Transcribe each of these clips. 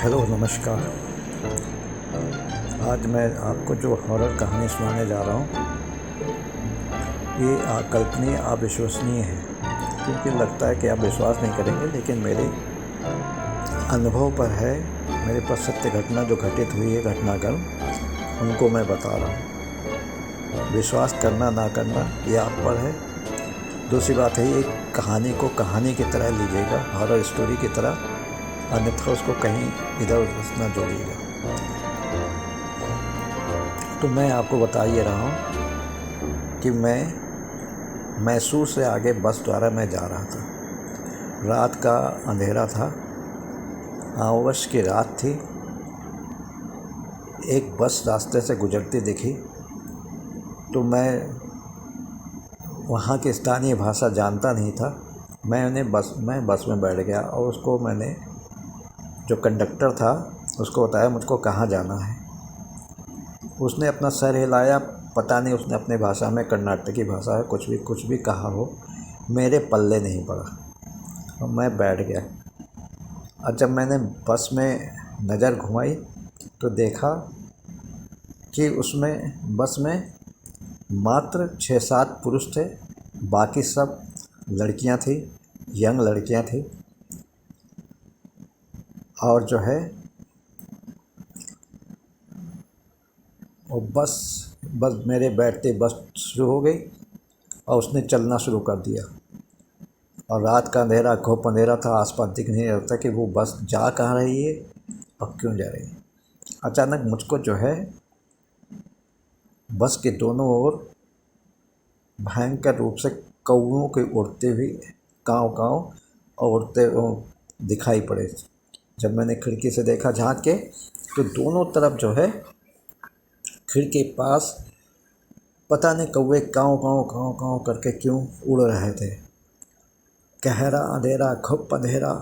Hello नमस्कार। आज मैं आपको जो हॉरर कहानी सुनाने जा रहा हूँ ये अकल्पनीय अविश्वसनीय है, क्योंकि लगता है कि आप विश्वास नहीं करेंगे, लेकिन मेरे अनुभव पर है। मेरे पास सत्य घटना जो घटित हुई है घटनाक्रम, उनको मैं बता रहा हूँ। विश्वास करना ना करना ये आप पर है। दूसरी बात है, ये कहानी को कहानी की तरह लीजिएगा, हॉरर स्टोरी की तरह, अन्यथा उसको कहीं इधर उधर न जोड़िएगा। तो मैं आपको बता ही रहा हूँ कि मैं मैसूर से आगे बस द्वारा मैं जा रहा था। रात का अंधेरा था, अमावस्या की रात थी। एक बस रास्ते से गुजरती दिखी तो मैं वहाँ की स्थानीय भाषा जानता नहीं था। मैं बस में बैठ गया और उसको मैंने, जो कंडक्टर था, उसको बताया मुझको कहाँ जाना है। उसने अपना सर हिलाया, पता नहीं उसने अपनी भाषा में, कर्नाटकी भाषा है, कुछ भी कहा हो, मेरे पल्ले नहीं पड़ा और मैं बैठ गया। और जब मैंने बस में नज़र घुमाई तो देखा कि उसमें बस में मात्र 6-7 पुरुष थे, बाकी सब लड़कियां थी, यंग लड़कियां थी। और जो है वो बस मेरे बैठते बस शुरू हो गई और उसने चलना शुरू कर दिया। और रात का अंधेरा, घुप अंधेरा था, आसपास दिख नहीं रहा था कि वो बस जा कहाँ रही है और क्यों जा रही है। अचानक मुझको जो है बस के दोनों ओर भयंकर रूप से कौवों के उड़ते हुए काँव काँव और उड़ते दिखाई पड़े। जब मैंने खिड़की से देखा झाँक के तो दोनों तरफ जो है खिड़की के पास पता नहीं कौवे काँव काँव काँव काँव करके क्यों उड़ रहे थे। गहरा अंधेरा, घुप अंधेरा,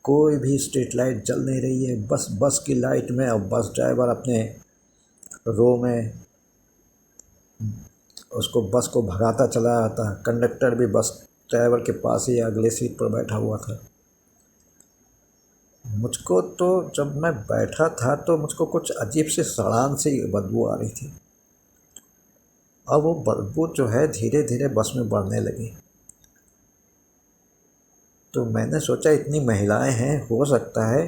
कोई भी स्ट्रीट लाइट जल नहीं रही है। बस की लाइट में, और बस ड्राइवर अपने रो में उसको बस को भगाता चला आता। कंडक्टर भी बस ड्राइवर के पास ही अगले सीट पर बैठा हुआ था। मुझको तो जब मैं बैठा था तो मुझको कुछ अजीब सी सड़ान सी बदबू आ रही थी, और वो बदबू जो है धीरे धीरे बस में बढ़ने लगी। तो मैंने सोचा इतनी महिलाएं हैं, हो सकता है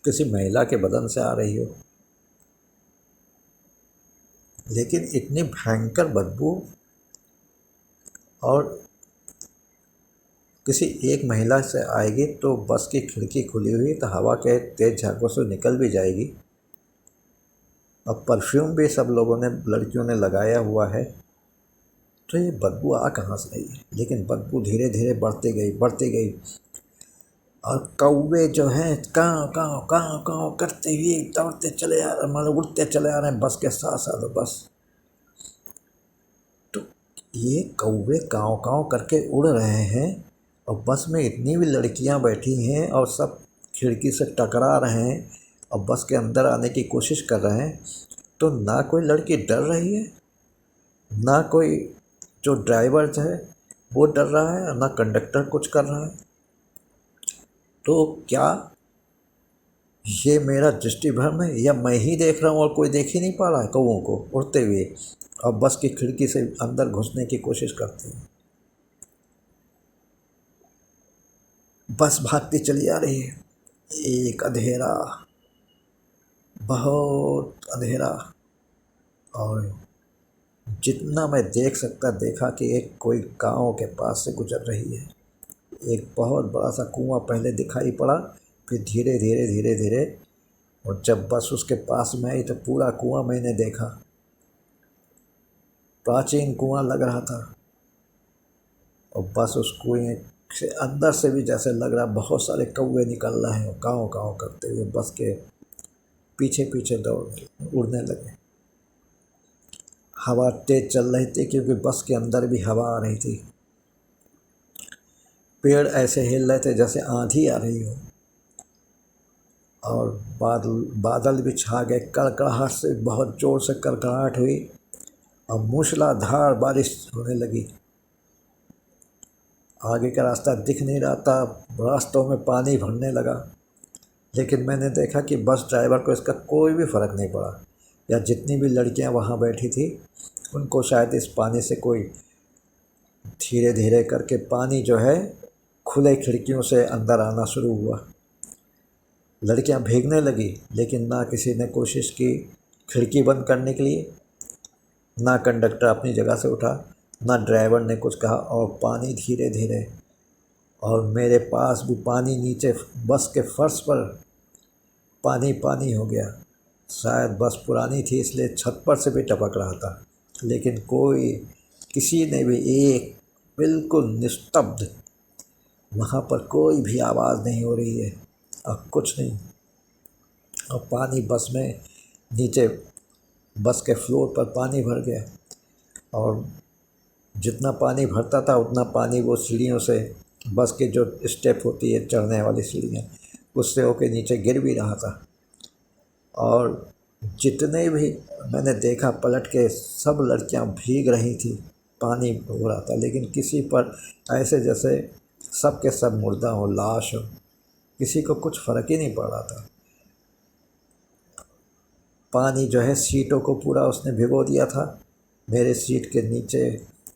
किसी महिला के बदन से आ रही हो, लेकिन इतनी भयंकर बदबू और किसी एक महिला से आएगी तो बस की खिड़की खुली हुई तो हवा के तेज झोंकों से निकल भी जाएगी। अब परफ्यूम भी सब लोगों ने, लड़कियों ने लगाया हुआ है, तो ये बदबू आ कहाँ से रही है। लेकिन बदबू धीरे धीरे बढ़ती गई और कौवे जो हैं काँव काँव काँव काँव करते हुए दौड़ते चले आ रहे, मतलब उड़ते चले आ रहे हैं बस के साथ साथ। बस तो ये कौवे काँव काँव करके उड़ रहे हैं और बस में इतनी भी लड़कियां बैठी हैं और सब खिड़की से टकरा रहे हैं और बस के अंदर आने की कोशिश कर रहे हैं। तो ना कोई लड़की डर रही है, ना कोई जो ड्राइवर है वो डर रहा है, ना कंडक्टर कुछ कर रहा है। तो क्या ये मेरा दृष्टिभ्रम है या मैं ही देख रहा हूँ और कोई देख ही नहीं पा रहा है कौवों को उड़ते हुए और बस की खिड़की से अंदर घुसने की कोशिश करते हैं। बस भागती चली आ रही है, एक अंधेरा, बहुत अंधेरा, और जितना मैं देख सकता देखा कि एक कोई गांव के पास से गुजर रही है। एक बहुत बड़ा सा कुआं पहले दिखाई पड़ा, फिर धीरे धीरे धीरे धीरे, और जब बस उसके पास में आई तो पूरा कुआं मैंने देखा। प्राचीन कुआं लग रहा था और बस उस कुएं से अंदर से भी जैसे लग रहा बहुत सारे कौवे निकल रहे हैं, काँव काँव करते हुए बस के पीछे पीछे उड़ने लगे। हवा तेज चल रही थी क्योंकि बस के अंदर भी हवा आ रही थी। पेड़ ऐसे हिल रहे थे जैसे आंधी आ रही हो, और बादल भी छा गए। कड़कड़ाहट से, बहुत ज़ोर से कड़कड़ाहट हुई और मूसलाधार बारिश होने लगी। आगे का रास्ता दिख नहीं रहा था, रास्तों में पानी भरने लगा। लेकिन मैंने देखा कि बस ड्राइवर को इसका कोई भी फ़र्क नहीं पड़ा, या जितनी भी लड़कियां वहाँ बैठी थी उनको शायद इस पानी से कोई, धीरे धीरे करके पानी जो है खुले खिड़कियों से अंदर आना शुरू हुआ। लड़कियां भीगने लगी, लेकिन ना किसी ने कोशिश की खिड़की बंद करने के लिए, ना कंडक्टर अपनी जगह से उठा, ना ड्राइवर ने कुछ कहा। और पानी धीरे धीरे, और मेरे पास भी पानी, नीचे बस के फर्श पर पानी पानी हो गया। शायद बस पुरानी थी इसलिए छत पर से भी टपक रहा था, लेकिन कोई, किसी ने भी, एक बिल्कुल निस्तब्ध, वहाँ पर कोई भी आवाज़ नहीं हो रही है, अब कुछ नहीं। और पानी बस में नीचे, बस के फ्लोर पर पानी भर गया, और जितना पानी भरता था उतना पानी वो सीढ़ियों से, बस की जो स्टेप होती है चढ़ने वाली सीढ़ियाँ, उससे होके नीचे गिर भी रहा था। और जितने भी मैंने देखा पलट के, सब लड़कियां भीग रही थी, पानी हो रहा था, लेकिन किसी पर ऐसे जैसे सब के सब मुर्दा हो, लाश हो, किसी को कुछ फ़र्क ही नहीं पड़ रहा था। पानी जो है सीटों को पूरा उसने भिगो दिया था। मेरे सीट के नीचे,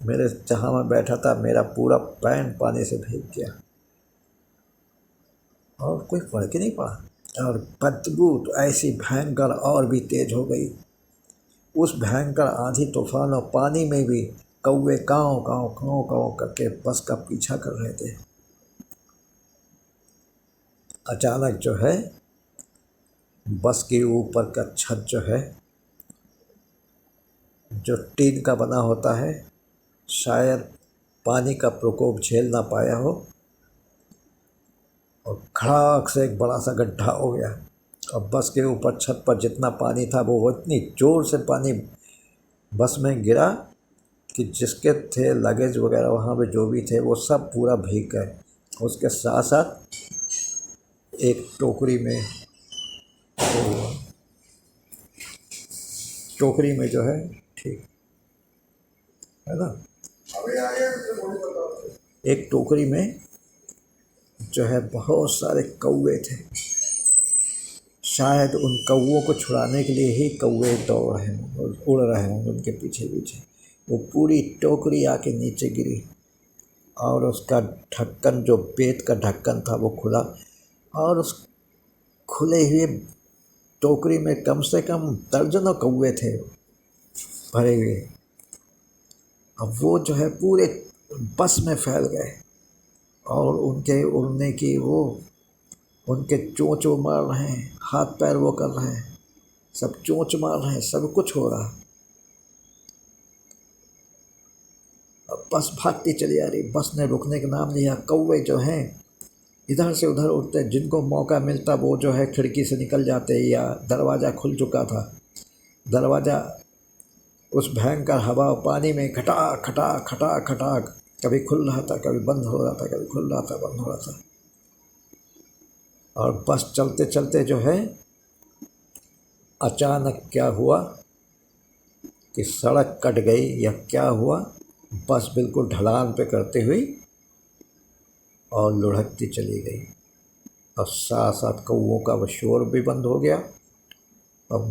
मेरे जहाँ मैं बैठा था, मेरा पूरा पैंट पानी से भीग गया, और कोई फ़र्क ही नहीं पड़ा। और बदबू तो ऐसी भयंकर और भी तेज़ हो गई। उस भयंकर आंधी तूफान और पानी में भी कौवे काँव काँव काँव काँव करके बस का पीछा कर रहे थे। अचानक जो है बस के ऊपर का छत जो है, जो टीन का बना होता है, शायद पानी का प्रकोप झेल ना पाया हो, और खड़ाक से एक बड़ा सा गड्ढा हो गया। और बस के ऊपर छत पर जितना पानी था वो इतनी ज़ोर से पानी बस में गिरा कि जिसके थे लगेज वगैरह वहाँ पे जो भी थे वो सब पूरा भीग गए। उसके साथ साथ एक टोकरी में, तो टोकरी में जो है, ठीक है ना, एक टोकरी में जो है बहुत सारे कौवे थे। शायद उन कौवों को छुड़ाने के लिए ही कौवे दौड़ रहे हों और उड़ रहे हों उनके पीछे पीछे। वो पूरी टोकरी आके नीचे गिरी, और उसका ढक्कन, जो पेट का ढक्कन था, वो खुला, और उस खुले हुए टोकरी में कम से कम दर्जनों कौवे थे भरे हुए। अब वो जो है पूरे बस में फैल गए, और उनके उड़ने की, वो उनके चोंच वो मार रहे हैं, हाथ पैर वो कर रहे हैं, सब चोंच मार रहे हैं, सब कुछ हो रहा है। अब बस भागती चली आ रही, बस ने रुकने का नाम लिया। कौवे जो हैं इधर से उधर उड़ते, जिनको मौका मिलता वो जो है खिड़की से निकल जाते, या दरवाज़ा खुल चुका था, दरवाज़ा उस भयंकर हवा और पानी में खटाक खटाक खटाक खटाक कभी खुल रहा था, कभी बंद हो रहा था, कभी खुल रहा था, बंद हो रहा था। और बस चलते चलते जो है अचानक क्या हुआ कि सड़क कट गई, या क्या हुआ, बस बिल्कुल ढलान पे करते हुई और लुढ़कती चली गई। और साथ साथ कौवों का वो शोर भी बंद हो गया। और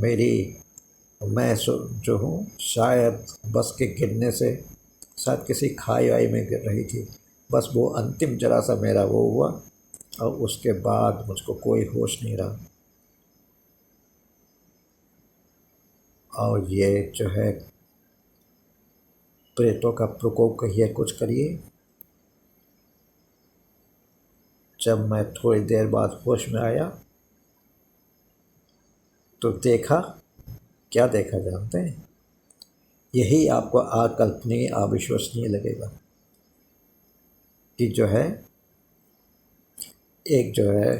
मैं जो हूँ, शायद बस के गिरने से, शायद किसी खाई वाई में गिर रही थी, बस वो अंतिम जरा सा मेरा वो हुआ, और उसके बाद मुझको कोई होश नहीं रहा। और ये जो है प्रेतों का प्रकोप कहिए, कुछ करिए। जब मैं थोड़ी देर बाद होश में आया तो देखा, क्या देखा जानते हैं? यही आपको अकल्पनीय, अविश्वसनीय लगेगा कि जो है एक जो है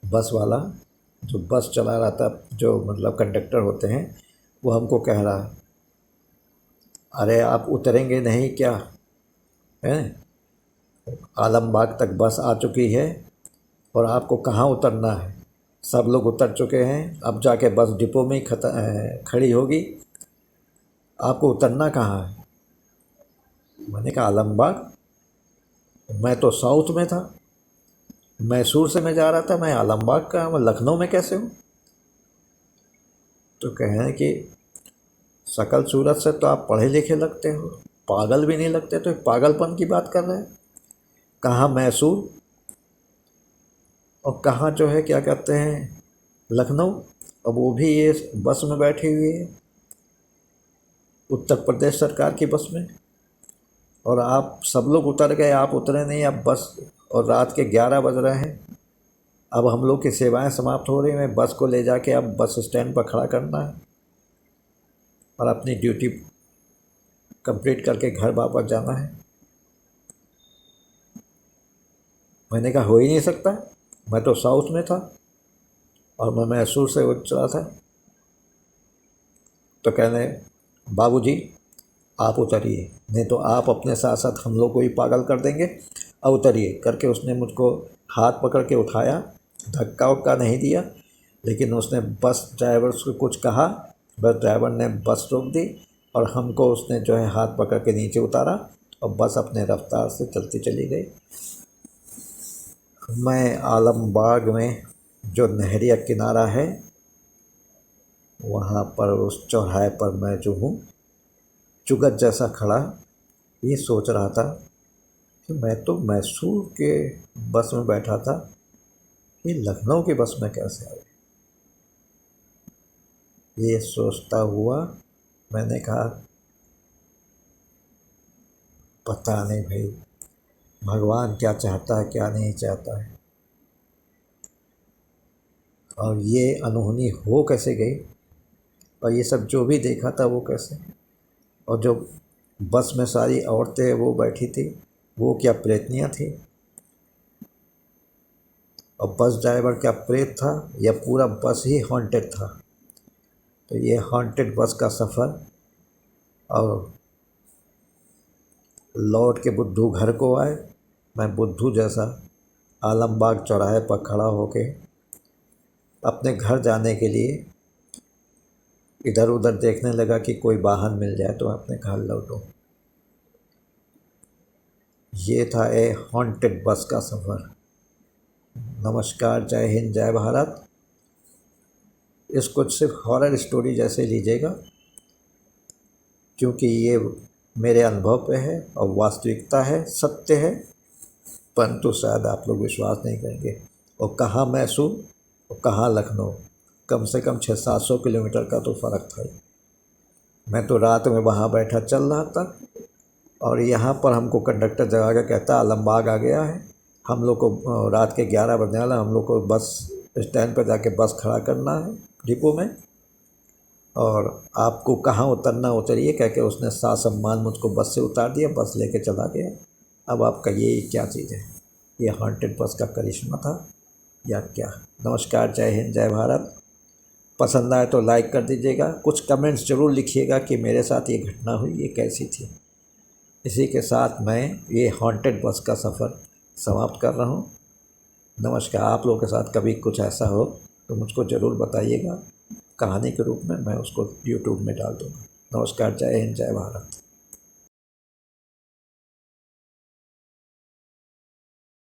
बस वाला, जो बस चला रहा था, जो मतलब कंडक्टर होते हैं, वो हमको कह रहा है, अरे आप उतरेंगे नहीं क्या, हैं? आलमबाग तक बस आ चुकी है और आपको कहाँ उतरना है? सब लोग उतर चुके हैं, अब जाके बस डिपो में ही खड़ी होगी, आपको उतरना कहाँ है? मैंने कहा आलमबाग, मैं तो साउथ में था, मैसूर से मैं जा रहा था, मैं आलमबाग का, मैं लखनऊ में कैसे हूँ? तो कहें कि शकल सूरत से तो आप पढ़े लिखे लगते हो, पागल भी नहीं लगते, तो पागलपन की बात कर रहे हैं। कहाँ मैसूर और कहाँ जो है क्या कहते हैं लखनऊ, अब वो भी ये बस में बैठी हुई है, उत्तर प्रदेश सरकार की बस में। और आप सब लोग उतर गए, आप उतरे नहीं, अब बस, और रात के 11 बज रहे हैं। अब हम लोग की सेवाएं समाप्त हो रही हैं, बस को ले जाके अब बस स्टैंड पर खड़ा करना है और अपनी ड्यूटी कंप्लीट करके घर वापस जाना है। मैंने कहा हो ही नहीं सकता, मैं तो साउथ में था और मैं मैसूर से चला था। तो कहने बाबूजी आप उतरिए, नहीं तो आप अपने साथ साथ हम लोग को ही पागल कर देंगे, अब उतरिए करके उसने मुझको हाथ पकड़ के उठाया, धक्का वक्का नहीं दिया, लेकिन उसने बस ड्राइवर को कुछ कहा, बस ड्राइवर ने बस रोक दी और हमको उसने जो है हाथ पकड़ के नीचे उतारा और बस अपने रफ्तार से चलती चली गई। मैं आलमबाग में जो नहरिया किनारा है वहाँ पर उस चौराहे पर मैं जो हूँ चुगत जैसा खड़ा ये सोच रहा था कि मैं तो मैसूर के बस में बैठा था, ये लखनऊ की बस में कैसे आ गया। ये सोचता हुआ मैंने कहा पता नहीं भाई, भगवान क्या चाहता है क्या नहीं चाहता है, और ये अनहोनी हो कैसे गई, और ये सब जो भी देखा था वो कैसे, और जो बस में सारी औरतें वो बैठी थी वो क्या प्रेतनियाँ थी, और बस ड्राइवर क्या प्रेत था या पूरा बस ही हॉन्टेड था। तो ये हॉन्टेड बस का सफ़र, और लौट के बुद्धू घर को आए, मैं बुद्धू जैसा आलमबाग चौराहे पर खड़ा होके अपने घर जाने के लिए इधर उधर देखने लगा कि कोई वाहन मिल जाए तो अपने घर लौटूं। ये था ए हॉन्टेड बस का सफ़र। नमस्कार, जय हिंद, जय भारत। इसको सिर्फ हॉरर स्टोरी जैसे लीजिएगा, क्योंकि ये मेरे अनुभव पे है और वास्तविकता है, सत्य है, परंतु शायद आप लोग विश्वास नहीं करेंगे। और कहाँ मैसूर और कहाँ लखनऊ, कम से कम 600-700 किलोमीटर का तो फ़र्क था। मैं तो रात में वहाँ बैठा चल रहा था और यहाँ पर हमको कंडक्टर जगा के कहता आलमबाग आ गया है, हम लोग को रात के 11 बजने वाला, हम लोग को बस स्टैंड पर जाके बस खड़ा करना है डिपो में, और आपको कहाँ उतरना उतरिए कह के उसने सासम्मान मुझको बस से उतार दिया, बस लेके चला गया। अब आप कहिए क्या चीज़ है, ये हॉन्टेड बस का करिश्मा था या क्या। नमस्कार, जय हिंद, जय भारत। पसंद आए तो लाइक कर दीजिएगा, कुछ कमेंट्स ज़रूर लिखिएगा कि मेरे साथ ये घटना हुई, ये कैसी थी। इसी के साथ मैं ये हॉन्टेड बस का सफ़र समाप्त कर रहा हूँ। नमस्कार। आप लोगों के साथ कभी कुछ ऐसा हो तो मुझको ज़रूर बताइएगा, कहानी के रूप में मैं उसको यूट्यूब में डाल दूँगा। नमस्कार, जय हिंद, जय भारत।